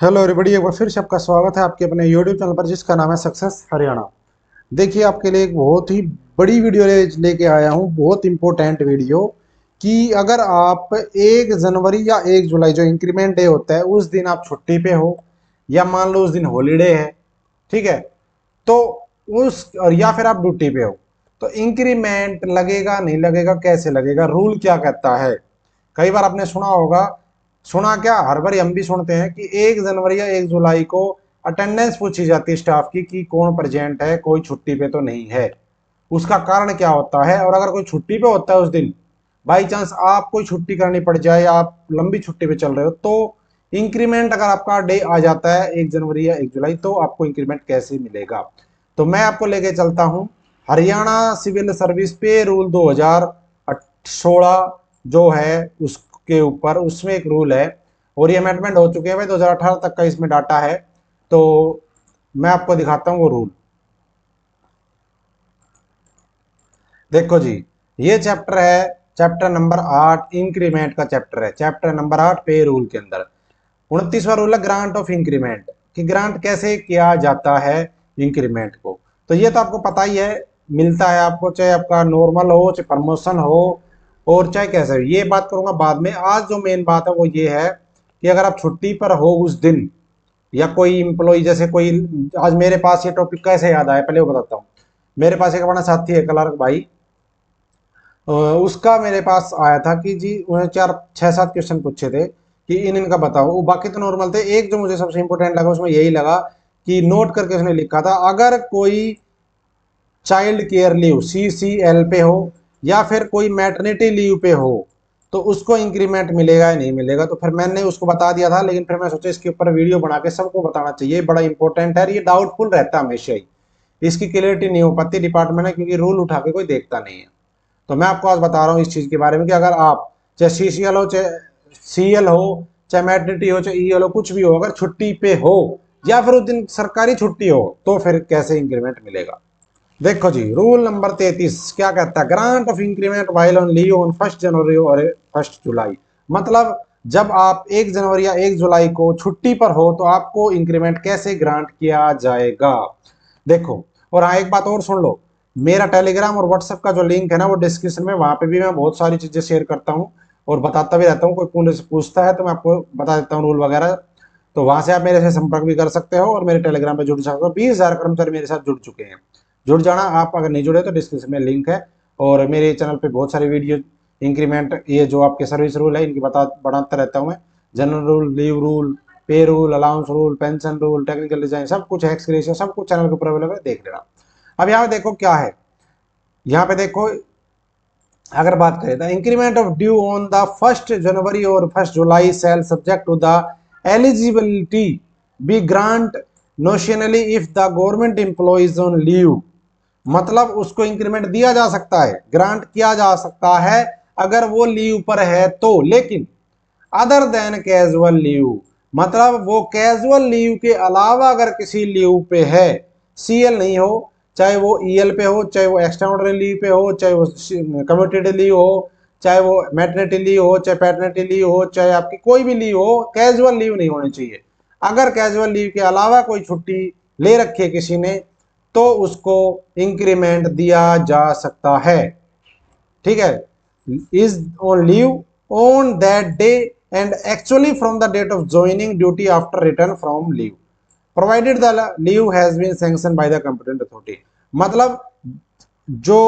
Hello everybody, एक बार फिर से आपका स्वागत है आपके अपने यूट्यूब चैनल पर जिसका नाम है सक्सेस हरियाणा। देखिए, आपके लिए एक बहुत ही बड़ी वीडियो लेके आया हूँ, बहुत इंपॉर्टेंट वीडियो। कि अगर आप 1 जनवरी या 1 जुलाई जो इंक्रीमेंट डे होता है उस दिन आप छुट्टी पे हो, या मान लो उस दिन हॉलीडे है, ठीक है, तो उस और या फिर आप ड्यूटी पे हो, तो इंक्रीमेंट लगेगा नहीं लगेगा, कैसे लगेगा, रूल क्या कहता है। कई बार आपने सुना होगा, सुना क्या, हर बार हम भी सुनते हैं कि 1 जनवरी या 1 जुलाई को अटेंडेंस पूछी जाती है स्टाफ की कि कौन प्रेजेंट है, कोई छुट्टी पे तो नहीं है। उसका कारण क्या होता है, और अगर कोई छुट्टी पे होता है उस दिन, बाई चांस आप कोई छुट्टी करनी पड़ जाए या आप लंबी छुट्टी पे चल रहे हो, तो इंक्रीमेंट अगर आपका डे आ जाता है 1 जनवरी या 1 जुलाई, तो आपको इंक्रीमेंट कैसे मिलेगा। तो मैं आपको लेके चलता हूं हरियाणा सिविल सर्विस पे रूल 2016 जो है उसके ऊपर, उसमें एक रूल है, और ये अमेंडमेंट हो चुके हैं भाई, 2018 तक का इसमें डाटा है। तो मैं आपको दिखाता हूँ वो रूल। देखो जी, ये चैप्टर है, चैप्टर नंबर 8 इंक्रीमेंट का चैप्टर है, चैप्टर नंबर 8 पे रूल के अंदर 29वां रूल है ग्रांट ऑफ इंक्रीमेंट, कि ग्रांट कैसे किया जाता है इंक्रीमेंट को। तो ये तो आपको पता ही है, मिलता है आपको, चाहे आपका नॉर्मल हो, चाहे प्रमोशन हो, और चाहे कैसे हो। ये बात करूंगा बाद में। आज जो मेन बात है वो ये है कि अगर आप छुट्टी पर हो उस दिन, या कोई इम्प्लॉय, जैसे कोई, आज मेरे पास ये टॉपिक कैसे याद आया पहले वो बताता हूँ। मेरे पास एक अपना साथी है क्लार्क भाई, उसका मेरे पास आया था कि जी उन्हें 4 6 7 क्वेश्चन पूछे थे कि इन इनका बताओ, वो बाकी तो नॉर्मल थे। एक जो मुझे सबसे इंपॉर्टेंट लगा उसमें यही लगा कि नोट करके उसने लिखा था, अगर कोई चाइल्ड केयर लीव CCL पे हो, या फिर कोई मैटरनिटी लीव पे हो, तो उसको इंक्रीमेंट मिलेगा या नहीं मिलेगा। तो फिर मैंने उसको बता दिया था, लेकिन फिर मैं सोचा इसके ऊपर वीडियो बना के सबको बताना चाहिए, बड़ा इंपॉर्टेंट है, ये डाउटफुल रहता है हमेशा ही, इसकी क्लियरिटी नहीं हो पाती डिपार्टमेंट में, क्योंकि रूल उठा के कोई देखता नहीं है। तो मैं आपको आज बता रहा हूँ इस चीज के बारे में कि अगर आप, चाहे CCL हो, चाहे CL हो, चाहे मैटरनिटी हो, चाहे EL हो, कुछ भी हो, अगर छुट्टी पे हो या फिर उस दिन सरकारी छुट्टी हो, तो फिर कैसे इंक्रीमेंट मिलेगा। देखो जी, रूल नंबर 33 क्या कहता है, grant of increment while on leave on 1 January और 1 जुलाई। मतलब जब आप 1 जनवरी या 1 जुलाई को छुट्टी पर हो, तो आपको इंक्रीमेंट कैसे ग्रांट किया जाएगा। देखो, और हाँ एक बात और सुन लो, मेरा टेलीग्राम और व्हाट्सएप का जो लिंक है ना वो डिस्क्रिप्शन में, वहां पे भी मैं बहुत सारी चीजें शेयर करता हूँ और बताता भी रहता हूँ। कोई पूछता है तो मैं आपको बता देता हूँ रूल वगैरह। तो वहां से आप मेरे से संपर्क भी कर सकते हो और मेरे टेलीग्राम पे जुड़ सकते हो। 20,000 कर्मचारी मेरे साथ जुड़ चुके हैं। जुड़ जाना, आप अगर नहीं जुड़े तो डिस्क्रिप्शन में लिंक है। और मेरे चैनल पे बहुत सारी वीडियो, इंक्रीमेंट, ये जो आपके सर्विस रूल है इनकी बनाता रहता हूँ मैं। जनरल रूल, लीव रूल, पे rule, allowance rule, pension rule, technical design, सब कुछ एक्स ग्रेशियो, सब कुछ चैनल के ऊपर अवेलेबल है, देख लेना। अब यहाँ पे देखो क्या है, यहाँ पे देखो, अगर बात करें the increment of due on the 1 January और 1 July shall subject to the eligibility be granted notionally if the government employees on leave. मतलब उसको इंक्रीमेंट दिया जा सकता है, ग्रांट किया जा सकता है अगर वो लीव पर है तो, लेकिन अदर देन कैजुअल लीव, मतलब वो कैजुअल लीव के अलावा अगर किसी लीव पे है, CL नहीं हो, चाहे वो EL पे हो, चाहे वो एक्स्ट्राऑर्डिनरी लीव पे हो, चाहे वो कम्यूटेड लीव हो, चाहे वो मैटरनिटी लीव हो, चाहे पैटर्निटी लीव हो, चाहे आपकी कोई भी लीव हो, कैजुअल लीव नहीं होनी चाहिए। अगर कैजुअल लीव के अलावा कोई छुट्टी ले रखी है किसी ने, तो उसको इंक्रीमेंट दिया जा सकता है, ठीक है। Is on leave on that day and actually from the date of joining duty after return from leave, provided the leave has been sanction by the competent authority. मतलब जो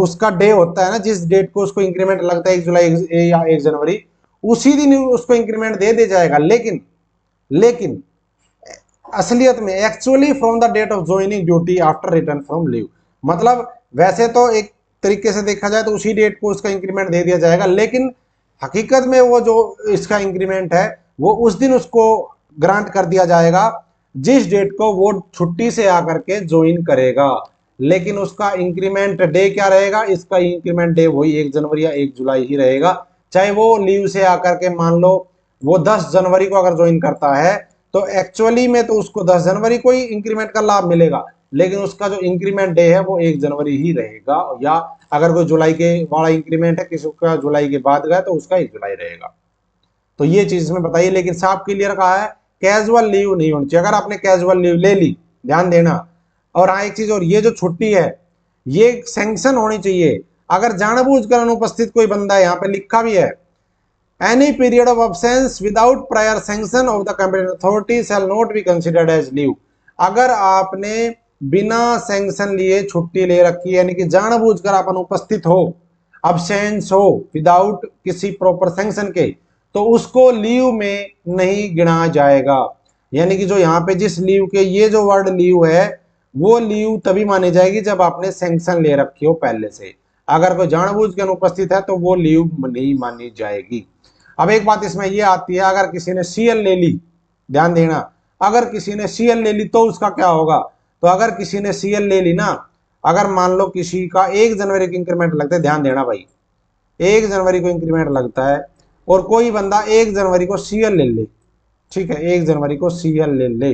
उसका डे होता है ना, जिस डेट को उसको इंक्रीमेंट लगता है 1 जुलाई या 1 जनवरी, उसी दिन उसको इंक्रीमेंट दे दिया जाएगा। लेकिन लेकिन असलियत में actually from the date of joining duty after return from leave, मतलब वैसे तो एक तरीके से देखा जाए तो उसी डेट को उसका इंक्रीमेंट दे दिया जाएगा, लेकिन हकीकत में वो जो इसका इंक्रीमेंट है वो उस दिन उसको ग्रांट कर दिया जाएगा जिस डेट को वो छुट्टी से आकर के ज्वाइन करेगा। लेकिन उसका इंक्रीमेंट डे क्या रहेगा, इसका इंक्रीमेंट डे वही 1 जनवरी या 1 जुलाई ही रहेगा। चाहे वो लीव से आकर के, मान लो वो 10 जनवरी को अगर ज्वाइन करता है, तो एक्चुअली में तो उसको 10 जनवरी को ही इंक्रीमेंट का लाभ मिलेगा, लेकिन उसका जो इंक्रीमेंट डे है वो 1 जनवरी ही रहेगा। या अगर कोई जुलाई के वाला इंक्रीमेंट है, किसी का जुलाई के बाद गया, तो उसका 1 जुलाई रहेगा। तो ये चीज इसमें बताइए, लेकिन साफ क्लियर कहा है कैजुअल लीव नहीं होनी चाहिए। अगर आपने कैजुअल लीव ले ली, ध्यान देना। और हाँ एक चीज और, ये जो छुट्टी है ये सैंक्शन होनी चाहिए। अगर जानबूझकर अनुपस्थित कोई बंदा है, यहाँ पे लिखा भी है, any period of absence without prior sanction of the competent authority shall not be considered as leave. अगर आपने बिना सैंक्शन लिए छुट्टी ले रखी है, यानी कि जानबूझकर आप अनुपस्थित हो, अब्सेंस हो विदाउट किसी प्रॉपर सैंक्शन के, तो उसको लीव में नहीं गिना जाएगा। यानी कि जो यहाँ पे जिस लीव के ये जो वर्ड लीव है, वो लीव तभी मानी जाएगी जब आपने सैंक्शन ले रखी हो पहले से। अगर कोई जानबूझ के अनुपस्थित है तो वो लीव नहीं मानी जाएगी। अब एक बात इसमें ये आती है, अगर किसी ने सीएल ले ली, ध्यान देना, अगर किसी ने सीएल ले ली तो उसका क्या होगा। तो अगर किसी ने सीएल ले ली ना, अगर मान लो किसी का 1 जनवरी को इंक्रीमेंट लगता है, ध्यान देना भाई, 1 जनवरी को इंक्रीमेंट लगता है और कोई बंदा 1 जनवरी को सीएल ले ले, ठीक है, 1 जनवरी को सीएल ले ले,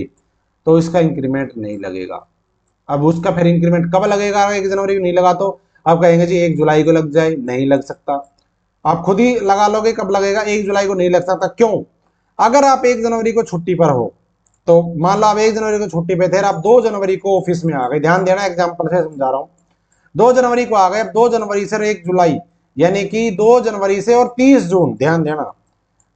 तो इसका इंक्रीमेंट नहीं लगेगा। अब उसका फिर इंक्रीमेंट कब लगेगा? 1 जनवरी को नहीं लगा तो आप कहेंगे जी 1 जुलाई को लग जाए, नहीं लग सकता। आप खुद ही लगा लोगे कब लगेगा, 1 जुलाई को नहीं लग सकता। क्यों? अगर आप 1 जनवरी को छुट्टी पर हो, तो मान लो आप 1 जनवरी को छुट्टी पे थे, आप 2 जनवरी को ऑफिस में आ गए, ध्यान देना एग्जाम्पल से समझा रहा हूं, 2 जनवरी को आ गए, अब 2 जनवरी से 1 जुलाई, यानी कि 2 जनवरी से और 30 जून, ध्यान देना,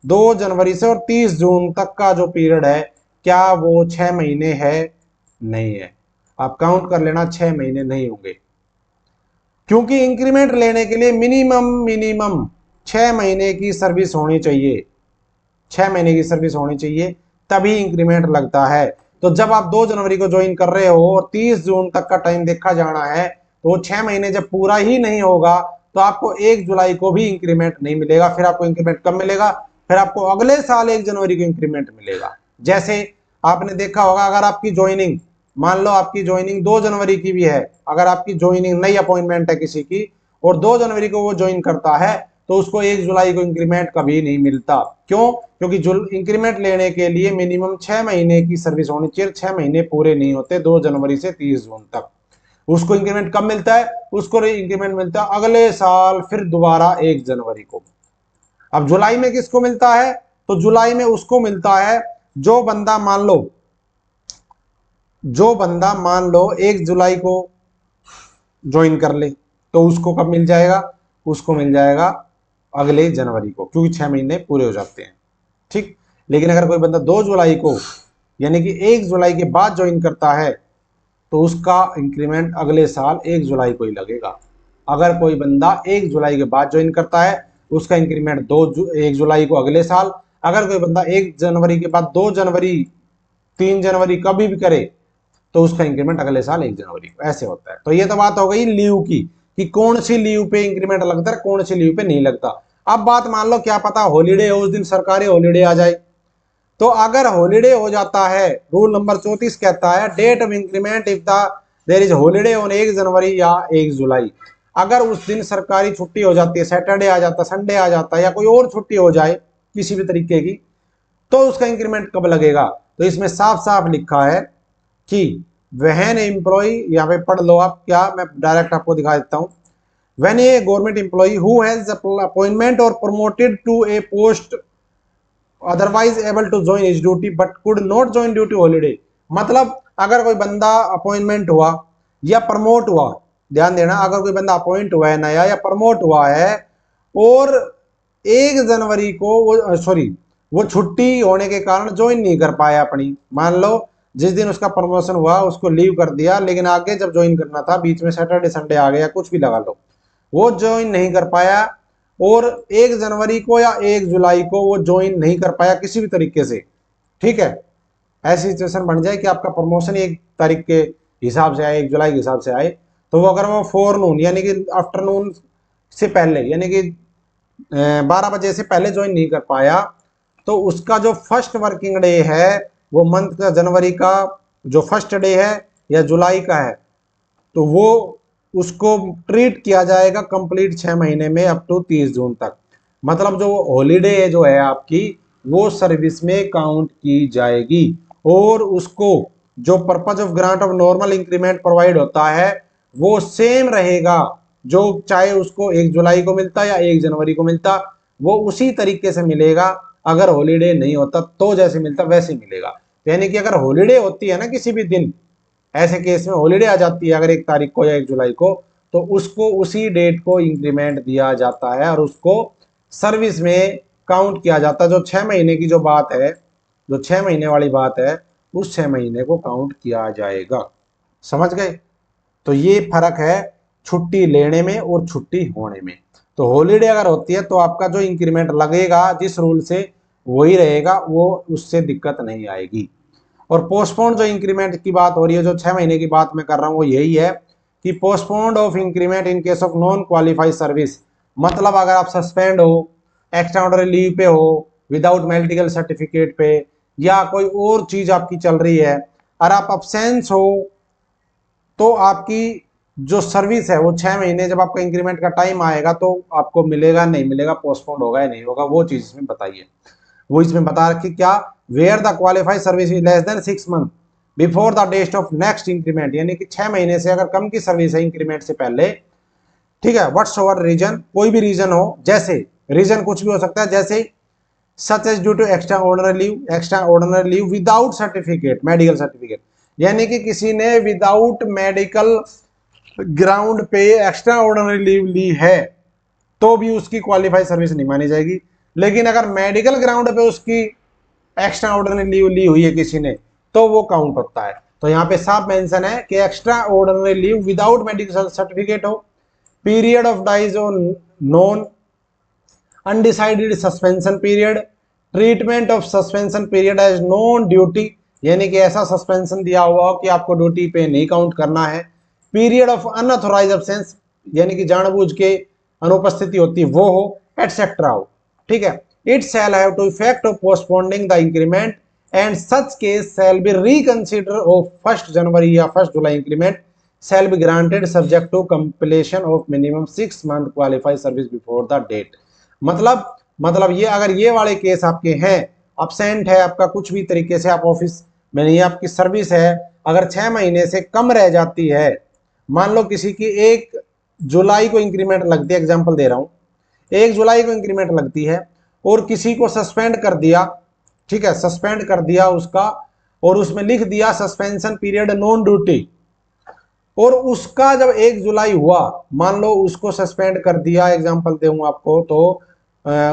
2 जनवरी से और 30 जून तक का जो पीरियड है, क्या वो 6 महीने है? नहीं है। आप काउंट कर लेना, 6 महीने नहीं होंगे, क्योंकि इंक्रीमेंट लेने के लिए मिनिमम 6 महीने की सर्विस होनी चाहिए, 6 महीने की सर्विस होनी चाहिए, तभी इंक्रीमेंट लगता है। तो जब आप 2 जनवरी को ज्वाइन कर रहे हो और 30 जून तक का टाइम देखा जाना है, तो 6 महीने जब पूरा ही नहीं होगा तो आपको 1 जुलाई को भी इंक्रीमेंट नहीं मिलेगा। फिर आपको इंक्रीमेंट कब मिलेगा? फिर आपको अगले साल 1 जनवरी को इंक्रीमेंट मिलेगा। जैसे आपने देखा होगा, अगर आपकी ज्वाइनिंग, मान लो आपकी ज्वाइनिंग 2 जनवरी की भी है, अगर आपकी ज्वाइनिंग नई अपॉइंटमेंट है किसी की और 2 जनवरी को वो ज्वाइन करता है, तो उसको 1 जुलाई को इंक्रीमेंट कभी नहीं मिलता। क्यों? क्योंकि इंक्रीमेंट लेने के लिए मिनिमम 6 महीने की सर्विस होनी चाहिए, 6 महीने पूरे नहीं होते 2 जनवरी से 30 जून तक। उसको इंक्रीमेंट कब मिलता है? उसको इंक्रीमेंट मिलता है अगले साल फिर दोबारा 1 जनवरी को। अब जुलाई में किसको मिलता है? तो जुलाई में उसको मिलता है जो बंदा मान लो 1 जुलाई को ज्वाइन कर ले, तो उसको कब मिल जाएगा? उसको मिल जाएगा अगले जनवरी को, क्योंकि 6 महीने पूरे हो जाते हैं, ठीक। लेकिन अगर कोई बंदा 2 जुलाई को, यानी कि 1 जुलाई के बाद ज्वाइन करता है, तो उसका इंक्रीमेंट अगले साल 1 जुलाई को ही लगेगा। अगर कोई बंदा 1 जुलाई के बाद ज्वाइन करता है, उसका इंक्रीमेंट 1 जुलाई को अगले साल। अगर कोई बंदा 1 जनवरी के बाद 2 जनवरी, 3 जनवरी कभी भी करे, तो उसका इंक्रीमेंट अगले साल 1 जनवरी को, ऐसे होता है। तो ये तो बात हो गई लीव की, कि कौन सी लीव पे इंक्रीमेंट लगता है, कौन सी लीव पे नहीं लगता। अब बात मान लो, क्या पता हॉलीडे हो, उस दिन सरकारी हॉलीडे आ जाए, तो अगर हॉलीडे हो जाता है, रूल नंबर 34 कहता है date of increment if there is holiday on 1 जनवरी या 1 जुलाई। अगर उस दिन सरकारी छुट्टी हो जाती है, सैटरडे आ जाता, संडे आ जाता है, या कोई और छुट्टी हो जाए किसी भी तरीके की, तो उसका इंक्रीमेंट कब लगेगा? तो इसमें साफ साफ लिखा है कि वहन एम्प्लॉय, यहाँ पे पढ़ लो आप, क्या मैं डायरेक्ट आपको दिखा देता हूं। When a government employee who has appointment or promoted to a post otherwise able to join his duty but could not join due to holiday. मतलब अगर कोई बंदा अपॉइंटमेंट हुआ या प्रमोट हुआ, ध्यान देना, अगर कोई बंदा अपॉइंट हुआ है नया या प्रमोट हुआ है और 1 जनवरी को वो छुट्टी होने के कारण ज्वाइन नहीं कर पाया अपनी, मान लो जिस दिन उसका प्रमोशन हुआ उसको लीव कर दिया, लेकिन आगे जब ज्वाइन करना था बीच में सैटरडे संडे आ गया, कुछ भी लगा लो, वो ज्वाइन नहीं कर पाया, और 1 जनवरी को या 1 जुलाई को वो ज्वाइन नहीं कर पाया किसी भी तरीके से, ठीक है, ऐसी सिचुएशन बन जाए कि आपका प्रमोशन 1 तारीख के हिसाब से आए, 1 जुलाई के हिसाब से आए, तो वो अगर वो फोरनून यानी कि आफ्टरनून से पहले, यानी कि 12 बजे से पहले ज्वाइन नहीं कर पाया, तो उसका जो फर्स्ट वर्किंग डे है वो मंथ का, जनवरी का जो फर्स्ट डे है या जुलाई का है, तो वो उसको ट्रीट किया जाएगा कंप्लीट 6 महीने में अप टू 30 जून तक। मतलब जो हॉलीडे जो है आपकी, वो सर्विस में काउंट की जाएगी, और उसको जो purpose of grant of normal increment provide होता है वो सेम रहेगा, जो चाहे उसको 1 जुलाई को मिलता या 1 जनवरी को मिलता, वो उसी तरीके से मिलेगा अगर हॉलीडे नहीं होता तो जैसे मिलता वैसे ही मिलेगा। यानी कि अगर हॉलीडे होती है ना किसी भी दिन, ऐसे केस में हॉलीडे आ जाती है अगर 1 तारीख को या 1 जुलाई को, तो उसको उसी डेट को इंक्रीमेंट दिया जाता है और उसको सर्विस में काउंट किया जाता है। जो 6 महीने की जो बात है, जो 6 महीने वाली बात है, उस 6 महीने को काउंट किया जाएगा। समझ गए? तो ये फर्क है छुट्टी लेने में और छुट्टी होने में। तो हॉलीडे अगर होती है तो आपका जो इंक्रीमेंट लगेगा जिस रूल से वही रहेगा, वो उससे दिक्कत नहीं आएगी। और पोस्टपोन्ड जो इंक्रीमेंट की बात हो रही है, जो 6 महीने की बात मैं कर रहा हूं, वो यही है कि postponed of increment in case of non qualified service. मतलब अगर आप सस्पेंड हो, एक्स्ट्रा ऑर्डिनरी लीव पे हो, विदाउट मेडिकल सर्टिफिकेट पे, या कोई और चीज आपकी चल रही है और आप अब्सेंस हो, तो आपकी जो सर्विस है वो 6 महीने, जब आपका इंक्रीमेंट का टाइम आएगा तो आपको मिलेगा नहीं मिलेगा, पोस्टपोन्ड होगा या नहीं होगा, वो चीज इसमें बताइए। वो इसमें बता रखी क्या, where the qualified service is less than 6 month before the date of next increment, यानी कि 6 महीने से अगर कम की सर्विस है इंक्रीमेंट से पहले, ठीक है, व्हाट्स ओवर रीजन, कोई भी रीजन हो, जैसे रीजन कुछ भी हो सकता है, जैसे such as due to extra ordinary leave without certificate, medical certificate, यानी कि किसी ने विदाउट मेडिकल ग्राउंड पे एक्स्ट्रा ऑर्डिनरी लीव ली है तो भी उसकी क्वालिफाइड सर्विस नहीं मानी जाएगी। लेकिन अगर मेडिकल ग्राउंड पे उसकी एक्स्ट्रा ऑर्डिनरी लीव ली हुई है किसी ने, तो वो काउंट होता है। तो यहाँ पे साफ मेंशन है कि extra ordinary leave without medical certificate हो, पीरियड ऑफ डाइज हो non, undecided suspension period, treatment of suspension period as non duty, यानी कि ऐसा सस्पेंशन दिया हुआ हो कि आपको ड्यूटी पे नहीं काउंट करना है, पीरियड ऑफ अनऑथोराइज एब्सेंस, यानी कि जानबूझ के अनुपस्थिति होती वो हो, एटसेट्रा हो, ठीक है। It shall have to effect of postponing the increment and such case shall be reconsider of 1 जनवरी या 1 जुलाई increment shall be granted subject to completion of minimum 6 month qualified service before the date। मतलब ये अगर ये वाले case आपके हैं, absent है आपका कुछ भी तरीके से, आप ऑफिस में नहीं, आपकी सर्विस है, अगर 6 महीने से कम रह जाती है, मान लो किसी की 1 जुलाई को इंक्रीमेंट लगती है, एग्जांपल दे रहा हूं, 1 जुलाई को इंक्रीमेंट लगती है और किसी को सस्पेंड कर दिया, ठीक है, सस्पेंड कर दिया उसका, और उसमें लिख दिया सस्पेंशन पीरियड नॉन ड्यूटी, और उसका जब 1 जुलाई हुआ, मान लो उसको सस्पेंड कर दिया, एग्जांपल दूं आपको, तो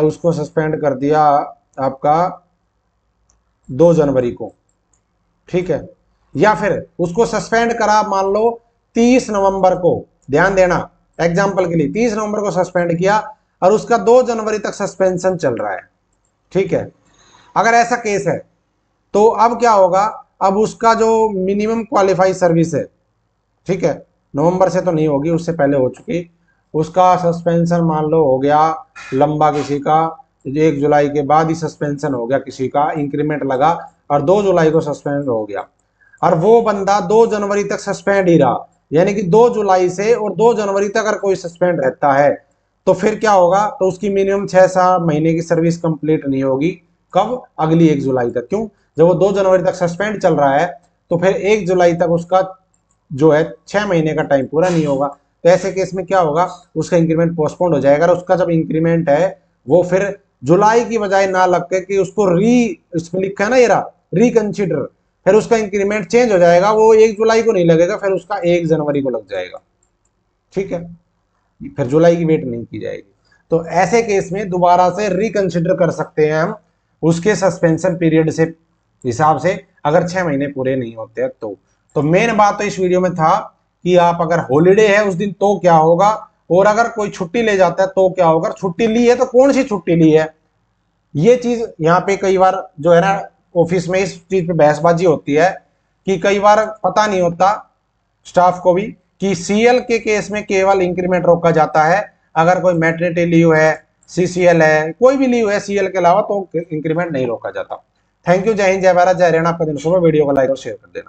उसको सस्पेंड कर दिया आपका 2 जनवरी को, ठीक है, या फिर उसको सस्पेंड करा मान लो 30 नवंबर को, ध्यान देना एग्जांपल के लिए 30 नवंबर को सस्पेंड किया और उसका 2 जनवरी तक सस्पेंशन चल रहा है, ठीक है। अगर ऐसा केस है तो अब क्या होगा, अब उसका जो मिनिमम क्वालिफाइड सर्विस है, ठीक है, नवंबर से तो नहीं होगी, उससे पहले हो चुकी, उसका सस्पेंशन मान लो हो गया लंबा, किसी का 1 जुलाई के बाद ही सस्पेंशन हो गया, किसी का इंक्रीमेंट लगा और 2 जुलाई को सस्पेंड हो गया, और वो बंदा 2 जनवरी तक सस्पेंड ही रहा, यानी कि 2 जुलाई से और 2 जनवरी तक अगर कोई सस्पेंड रहता है तो फिर क्या होगा, तो उसकी मिनिमम 6 महीने की सर्विस कंप्लीट नहीं होगी। कब? अगली 1 जुलाई तक। क्यों? जब वो 2 जनवरी तक सस्पेंड चल रहा है तो फिर 1 जुलाई तक उसका जो है 6 महीने का टाइम पूरा नहीं होगा। तो ऐसे केस में क्या होगा, उसका इंक्रीमेंट पोस्टपोन्ड हो जाएगा, और उसका जब इंक्रीमेंट है वो फिर जुलाई की बजाय ना लग के, कि उसको इसमें लिखा है ना ये रहा रिकंसिडर, फिर उसका इंक्रीमेंट चेंज हो जाएगा, वो 1 जुलाई को नहीं लगेगा, फिर उसका 1 जनवरी को लग जाएगा, ठीक है, फिर जुलाई की वेट नहीं की जाएगी। तो ऐसे केस में दोबारा से रिकंसिडर कर सकते हैं हम उसके सस्पेंशन पीरियड से हिसाब से, अगर 6 महीने पूरे नहीं होते हैं तो मेन बात तो इस वीडियो में था कि आप अगर हॉलीडे है उस दिन तो क्या होगा, और अगर कोई छुट्टी ले जाता है तो क्या होगा, छुट्टी ली है तो कौन सी छुट्टी ली है, ये चीज यहाँ पे कई बार जो है ना ऑफिस में इस चीज पे बहसबाजी होती है कि कई बार पता नहीं होता स्टाफ को भी कि सीएल के केस में केवल इंक्रीमेंट रोका जाता है, अगर कोई मैटरनिटी लीव है, सीसीएल है, कोई भी लीव है सीएल के अलावा तो इंक्रीमेंट नहीं रोका जाता। थैंक यू, जय हिंद, जय भारत, जय हरियाणा। आपका दिन शुभ। वीडियो को लाइक और शेयर कर देना।